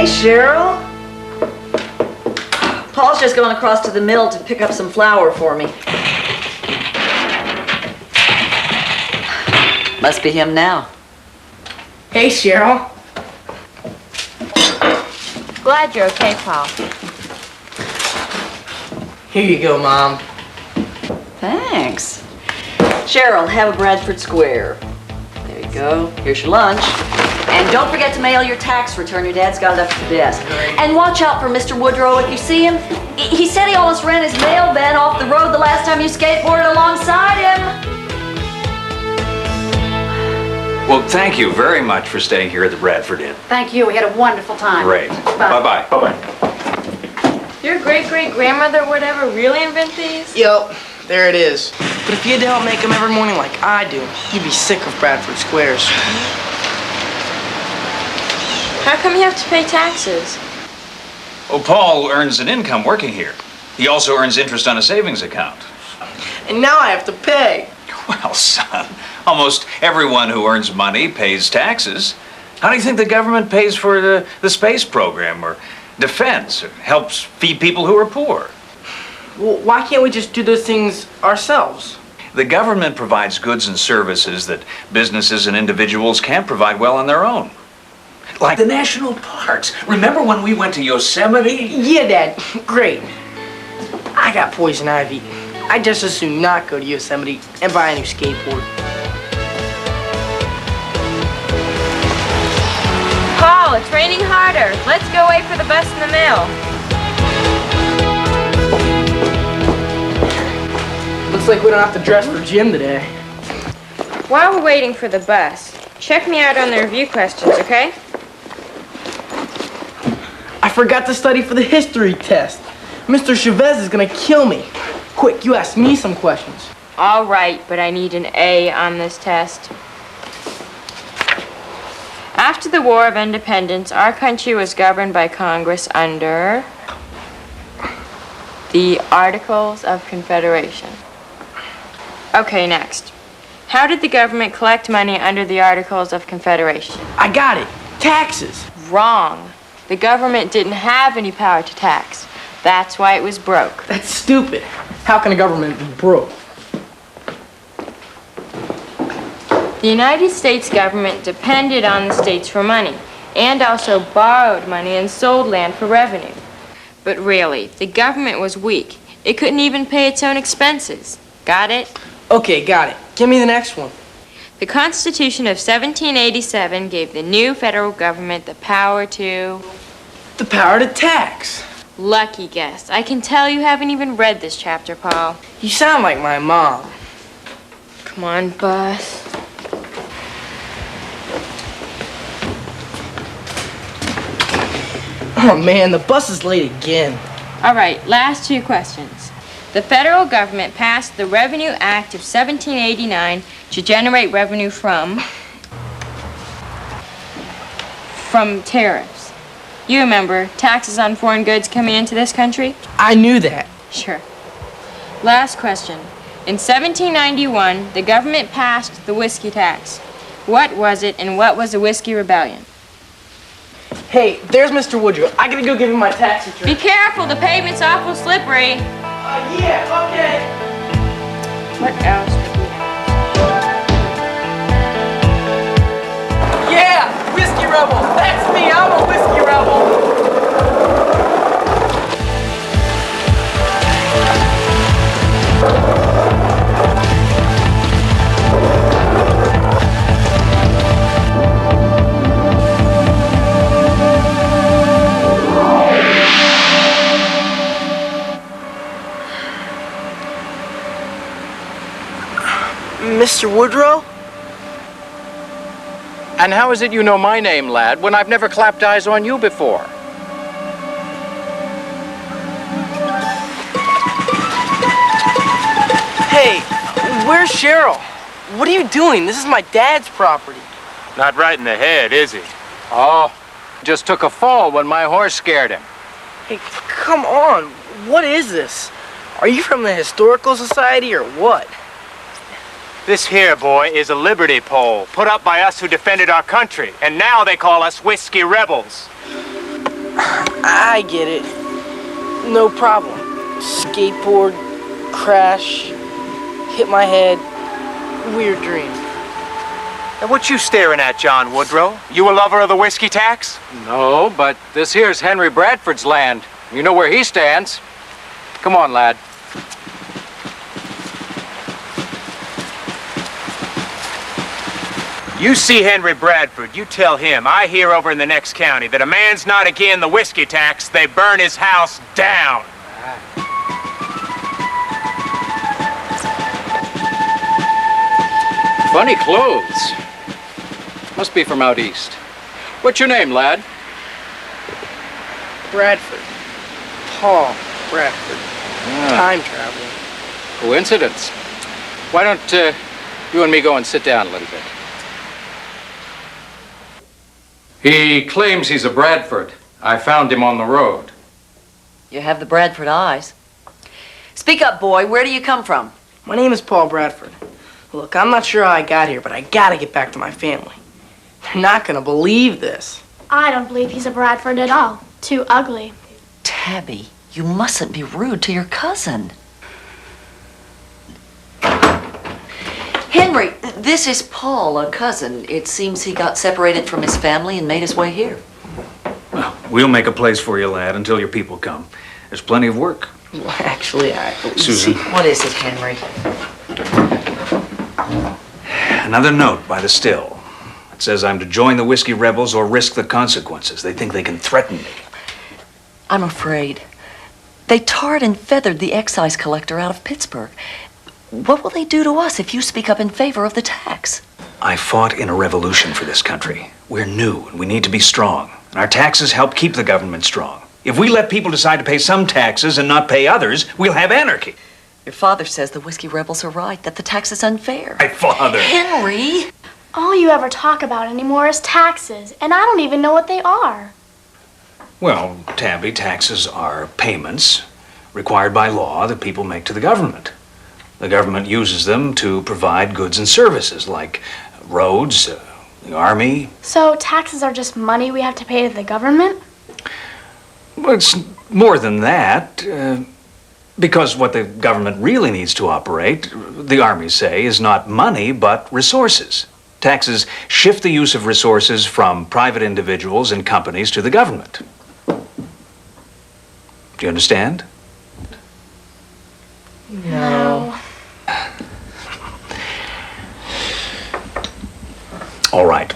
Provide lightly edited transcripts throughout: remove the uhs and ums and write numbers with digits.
Hey, Cheryl. Paul's just gone across to the mill to pick up some flour for me. Must be him now. Hey, Cheryl. Glad you're okay, Paul. Here you go, Mom. Thanks. Cheryl, have a Bradford Square. There you go. Here's your lunch. And don't forget to mail your tax return. Your dad's got it up at the desk. Great. And watch out for Mr. Woodrow if you see him. He said he almost ran his mail van off the road the last time you skateboarded alongside him. Well, thank you very much for staying here at the Bradford Inn. Thank you. We had a wonderful time. Great. Bye. Bye-bye. Bye-bye. Your great-great-grandmother would ever really invent these? Yep, there it is. But if you had to help make them every morning like I do, you'd be sick of Bradford Squares. How come you have to pay taxes? Well, Paul earns an income working here. He also earns interest on a savings account. And now I have to pay. Well, son, almost everyone who earns money pays taxes. How do you think the government pays for the space program or defense or helps feed people who are poor? Well, why can't we just do those things ourselves? The government provides goods and services that businesses and individuals can't provide well on their own. Like the national parks. Remember when we went to Yosemite? Yeah, Dad. Great. I got poison ivy. I'd just as soon not go to Yosemite and buy a new skateboard. Paul, it's raining harder. Let's go wait for the bus in the mill. Looks like we don't have to dress for gym today. While we're waiting for the bus, check me out on the review questions, okay? I forgot to study for the history test. Mr. Chavez is gonna kill me. Quick, you ask me some questions. All right, but I need an A on this test. After the War of Independence, our country was governed by Congress under the Articles of Confederation. Okay, next. How did the government collect money under the Articles of Confederation? I got it. Taxes. Wrong. The government didn't have any power to tax. That's why it was broke. That's stupid. How can a government be broke? The United States government depended on the states for money and also borrowed money and sold land for revenue. But really, the government was weak. It couldn't even pay its own expenses. Got it? Okay, got it. Give me the next one. The Constitution of 1787 gave the new federal government the power to... The power to tax. Lucky guess. I can tell you haven't even read this chapter, Paul. You sound like my mom. Come on, bus. Oh man, the bus is late again. All right, last two questions. The federal government passed the Revenue Act of 1789 to generate revenue from tariffs. You remember, taxes on foreign goods coming into this country? I knew that. Sure. Last question. In 1791, the government passed the whiskey tax. What was it, and what was the Whiskey Rebellion? Hey, there's Mr. Woodrow. I gotta go give him my tax return. Be careful, the pavement's awful slippery. Yeah, okay. What else would we have? Yeah, Whiskey Rebel. That's me. I'm a Whiskey Rebel. Mr. Woodrow? And how is it you know my name, lad, when I've never clapped eyes on you before? Hey, where's Cheryl? What are you doing? This is my dad's property. Not right in the head, is he? Oh, just took a fall when my horse scared him. Hey, come on. What is this? Are you from the Historical Society or what? This here, boy, is a liberty pole put up by us who defended our country, and now they call us Whiskey Rebels. I get it. No problem. Skateboard, crash, hit my head. Weird dream. And what you staring at, John Woodrow? You a lover of the whiskey tax? No, but this here's Henry Bradford's land. You know where he stands. Come on, lad. You see Henry Bradford, you tell him I hear over in the next county that a man's not again the whiskey tax, they burn his house down. Funny clothes. Must be from out east. What's your name, lad? Bradford. Paul Bradford. Time traveling. Coincidence. Why don't you and me go and sit down a little bit? He claims he's a Bradford. I found him on the road. You have the Bradford eyes. Speak up, boy. Where do you come from? My name is Paul Bradford. Look, I'm not sure how I got here, but I gotta get back to my family. They're not gonna believe this. I don't believe he's a Bradford at all. Too ugly. Tabby, you mustn't be rude to your cousin. Henry, this is Paul, a cousin. It seems he got separated from his family and made his way here. Well, we'll make a place for you, lad, until your people come. There's plenty of work. Well, actually, Susan. What is it, Henry? Another note by the still. It says I'm to join the whiskey rebels or risk the consequences. They think they can threaten me. I'm afraid. They tarred and feathered the excise collector out of Pittsburgh. What will they do to us if you speak up in favor of the tax? I fought in a revolution for this country. We're new and we need to be strong. And our taxes help keep the government strong. If we let people decide to pay some taxes and not pay others, we'll have anarchy. Your father says the whiskey rebels are right, that the tax is unfair. My father. Henry! All you ever talk about anymore is taxes, and I don't even know what they are. Well, Tabby, taxes are payments required by law that people make to the government. The government uses them to provide goods and services like roads, the army. So taxes are just money we have to pay to the government? Well, it's more than that. Because what the government really needs to operate, the army say, is not money, but resources. Taxes shift the use of resources from private individuals and companies to the government. Do you understand? No. All right.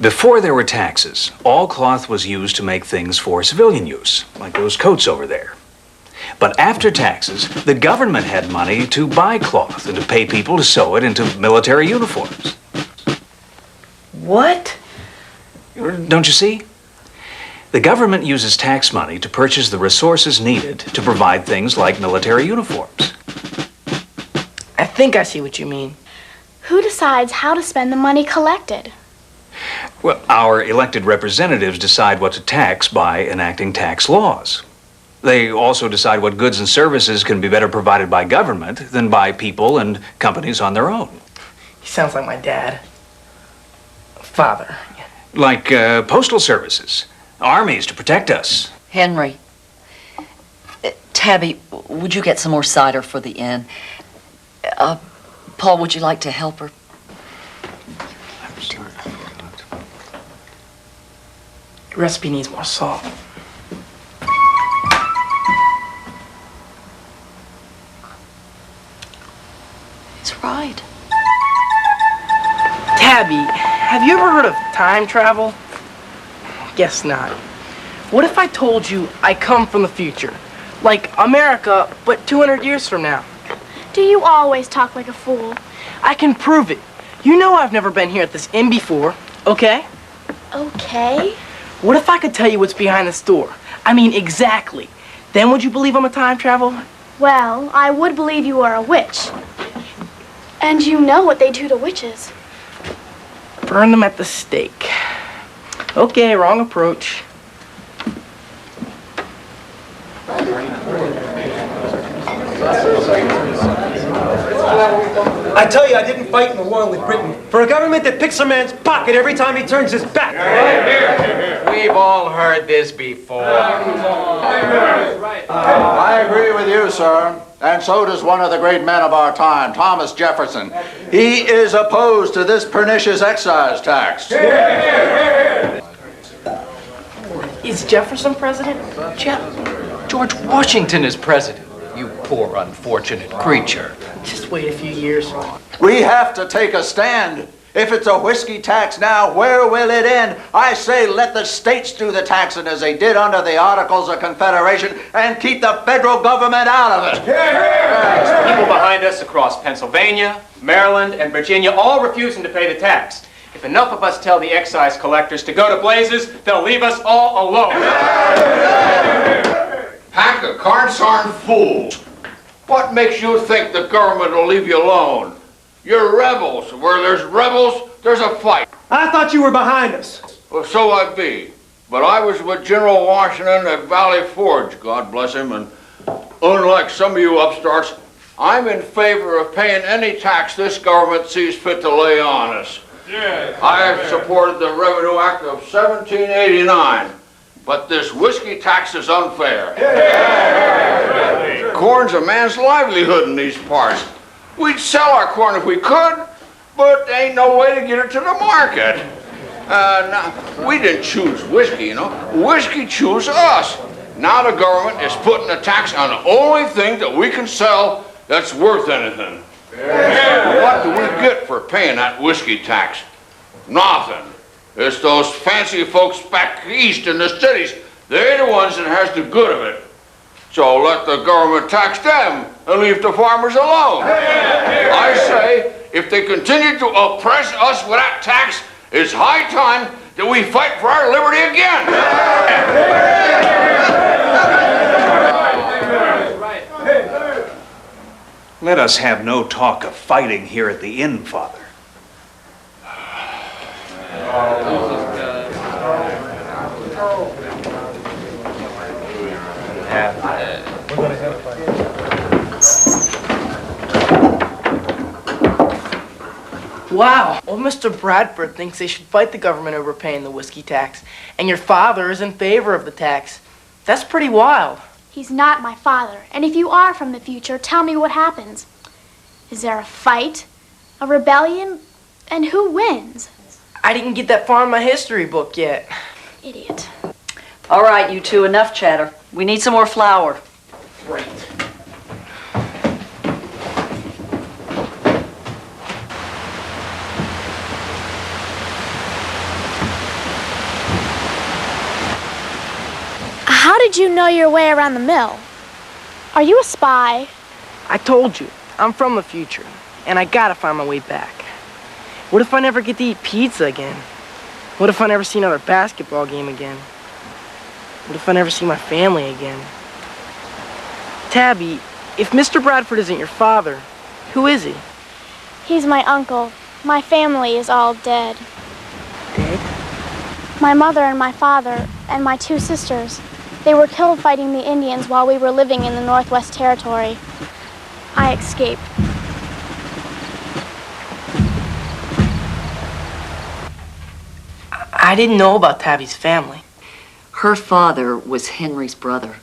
Before there were taxes, all cloth was used to make things for civilian use, like those coats over there. But after taxes, the government had money to buy cloth and to pay people to sew it into military uniforms. What? Don't you see? The government uses tax money to purchase the resources needed to provide things like military uniforms. I think I see what you mean. Who decides how to spend the money collected? Well, our elected representatives decide what to tax by enacting tax laws. They also decide what goods and services can be better provided by government than by people and companies on their own. He sounds like my dad. Father. Like postal services, armies to protect us. Henry. Tabby, would you get some more cider for the inn? Paul, would you like to help her? The recipe needs more salt. He's right. Tabby, have you ever heard of time travel? Guess not. What if I told you I come from the future? Like America, but 200 years from now. Do you always talk like a fool? I can prove it. You know I've never been here at this inn before, okay? Okay. What if I could tell you what's behind this door? I mean, exactly. Then would you believe I'm a time traveler? Well, I would believe you are a witch. And you know what they do to witches. Burn them at the stake. Okay, wrong approach. I tell you, I didn't fight in the war with Britain for a government that picks a man's pocket every time he turns his back. We've all heard this before. I agree with you, sir. And so does one of the great men of our time, Thomas Jefferson. He is opposed to this pernicious excise tax. Is Jefferson president? George Washington is president. You poor unfortunate creature. Just wait a few years. We have to take a stand. If it's a whiskey tax now, where will it end? I say let the states do the taxing as they did under the Articles of Confederation and keep the federal government out of it. People behind us across Pennsylvania, Maryland, and Virginia all refusing to pay the tax. If enough of us tell the excise collectors to go to blazes, they'll leave us all alone. Pack of carnsarn fools. What makes you think the government will leave you alone? You're rebels. Where there's rebels, there's a fight. I thought you were behind us. Well, so I be. But I was with General Washington at Valley Forge, God bless him, and unlike some of you upstarts, I'm in favor of paying any tax this government sees fit to lay on us. I have supported the Revenue Act of 1789. But this whiskey tax is unfair. Corn's a man's livelihood in these parts. We'd sell our corn if we could, but there ain't no way to get it to the market. Now, we didn't choose whiskey, you know. Whiskey chose us. Now the government is putting a tax on the only thing that we can sell that's worth anything. What do we get for paying that whiskey tax? Nothing. It's those fancy folks back east in the cities. They're the ones that has the good of it. So let the government tax them and leave the farmers alone. I say, if they continue to oppress us with that tax, it's high time that we fight for our liberty again. Let us have no talk of fighting here at the inn, Father. Wow. Well, Mr. Bradford thinks they should fight the government over paying the whiskey tax, and your father is in favor of the tax. That's pretty wild. He's not my father. And if you are from the future, tell me what happens. Is there a fight? A rebellion? And who wins? I didn't get that far in my history book yet. Idiot. All right, you two, enough chatter. We need some more flour. Right. How did you know your way around the mill? Are you a spy? I told you, I'm from the future, and I gotta find my way back. What if I never get to eat pizza again? What if I never see another basketball game again? What if I never see my family again? Tabby, if Mr. Bradford isn't your father, who is he? He's my uncle. My family is all dead. Dead? My mother and my father and my two sisters. They were killed fighting the Indians while we were living in the Northwest Territory. I escaped. I didn't know about Tabby's family. Her father was Henry's brother.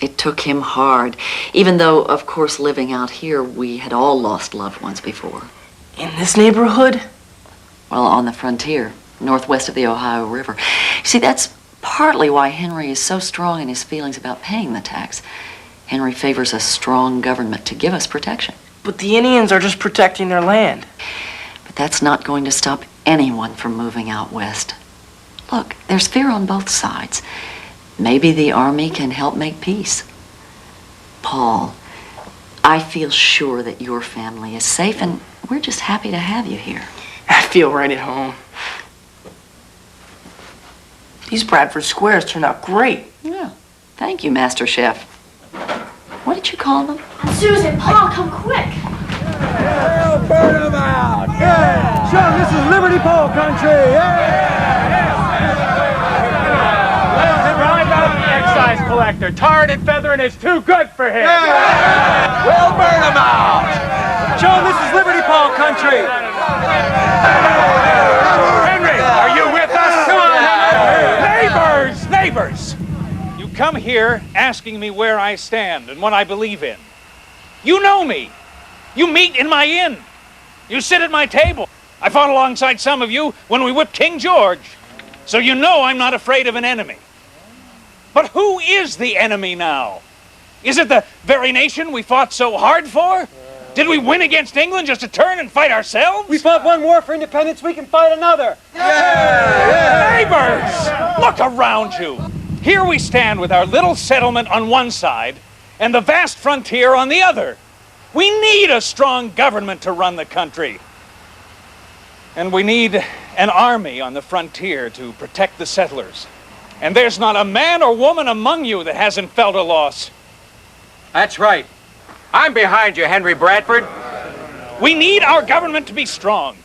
It took him hard, even though, of course, living out here, we had all lost loved ones before. In this neighborhood? Well, on the frontier, northwest of the Ohio River. See, that's partly why Henry is so strong in his feelings about paying the tax. Henry favors a strong government to give us protection. But the Indians are just protecting their land. But that's not going to stop anyone from moving out west. Look, there's fear on both sides. Maybe the army can help make peace. Paul, I feel sure that your family is safe, and we're just happy to have you here. I feel right at home. These Bradford squares turned out great. Yeah. Thank you, Master Chef. What did you call them? Susan, Paul, come quick. Yeah, burn them out! Yeah! Show this is Liberty Pole country! Drive out the excise collector. Tarred and feathering is too good for him. We'll burn them out! Show them this is Liberty Pole country. Henry, are you with us? Come on, Neighbors, neighbors! You come here asking me where I stand and what I believe in. You know me. You meet in my inn. You sit at my table. I fought alongside some of you when we whipped King George. So you know I'm not afraid of an enemy. But who is the enemy now? Is it the very nation we fought so hard for? Did we win against England just to turn and fight ourselves? We fought one war for independence, we can fight another. Neighbors, look around you. Here we stand with our little settlement on one side and the vast frontier on the other. We need a strong government to run the country. And we need an army on the frontier to protect the settlers. And there's not a man or woman among you that hasn't felt a loss. That's right. I'm behind you, Henry Bradford. We need our government to be strong.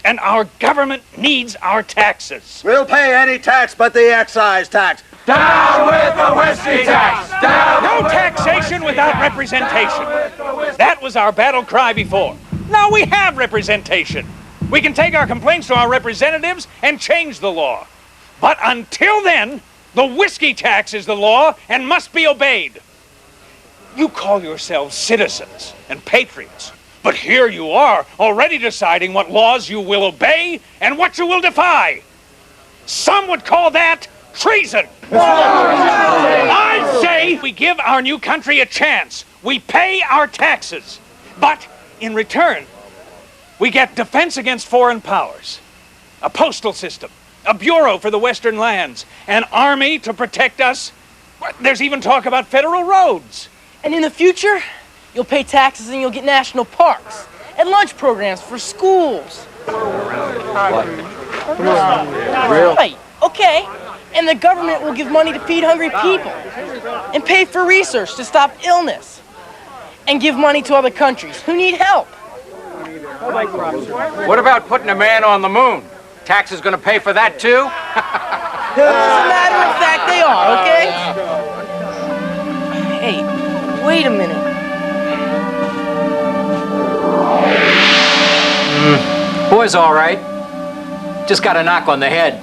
And our government needs our taxes. We'll pay any tax but the excise tax. Down with the whiskey tax! Down! No taxation without representation. That was our battle cry before. Now we have representation. We can take our complaints to our representatives and change the law. But until then, the whiskey tax is the law and must be obeyed. You call yourselves citizens and patriots, but here you are already deciding what laws you will obey and what you will defy. Some would call that treason. I say we give our new country a chance. We pay our taxes, but in return, we get defense against foreign powers, a postal system, a bureau for the western lands, an army to protect us. There's even talk about federal roads. And in the future, you'll pay taxes and you'll get national parks and lunch programs for schools. Right, okay. And the government will give money to feed hungry people and pay for research to stop illness and give money to other countries who need help. What about putting a man on the moon? Tax is going to pay for that too? As a matter of fact, they are, okay? Hey, wait a minute. Boy's all right. Just got a knock on the head.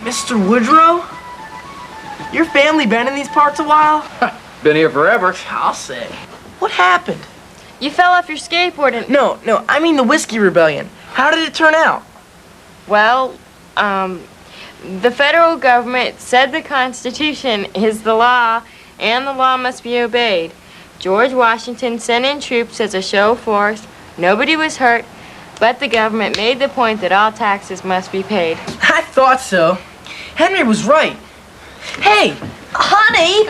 Mr. Woodrow? Your family been in these parts a while? Been here forever. I'll say. What happened? You fell off your skateboard and... No, I mean the Whiskey Rebellion. How did it turn out? Well, the federal government said the Constitution is the law, and the law must be obeyed. George Washington sent in troops as a show of force. Nobody was hurt, but the government made the point that all taxes must be paid. I thought so. Henry was right. Hey, honey!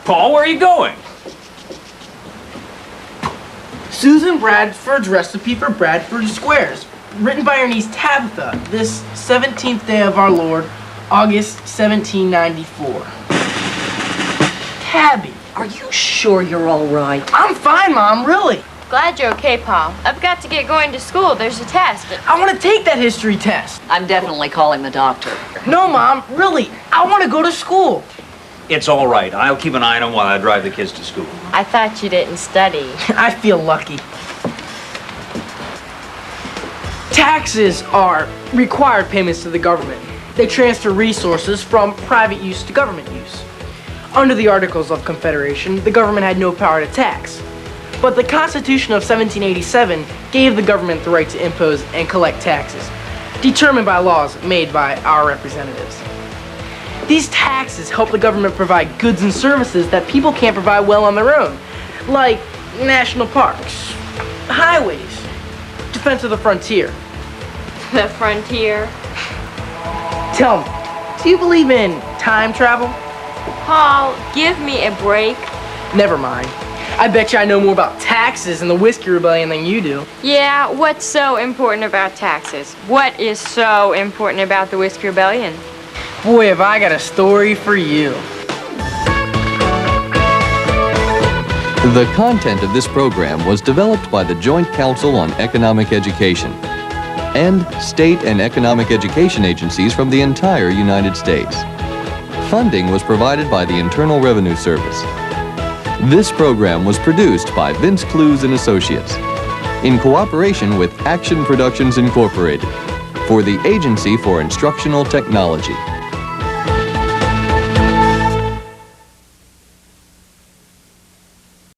Paul, where are you going? Susan Bradford's recipe for Bradford squares, written by her niece Tabitha, this 17th day of our Lord, August 1794. Tabby, Are you sure you're all right? I'm fine, Mom, really. Glad you're okay, Paul. I've got to get going to school. There's a test. I want to take that history test. I'm definitely calling the doctor. No, Mom, really, I want to go to school. It's all right. I'll keep an eye on him while I drive the kids to school. I thought you didn't study. I feel lucky. Taxes are required payments to the government. They transfer resources from private use to government use. Under the Articles of Confederation, the government had no power to tax. But the Constitution of 1787 gave the government the right to impose and collect taxes, determined by laws made by our representatives. These taxes help the government provide goods and services that people can't provide well on their own, like national parks, highways, defense of the frontier. The frontier. Tell me, do you believe in time travel? Paul, give me a break. Never mind. I bet you I know more about taxes and the Whiskey Rebellion than you do. Yeah, what's so important about taxes? What is so important about the Whiskey Rebellion? Boy, have I got a story for you. The content of this program was developed by the Joint Council on Economic Education and state and economic education agencies from the entire United States. Funding was provided by the Internal Revenue Service. This program was produced by Vince Clues and Associates. in cooperation with Action Productions Incorporated for the Agency for Instructional Technology.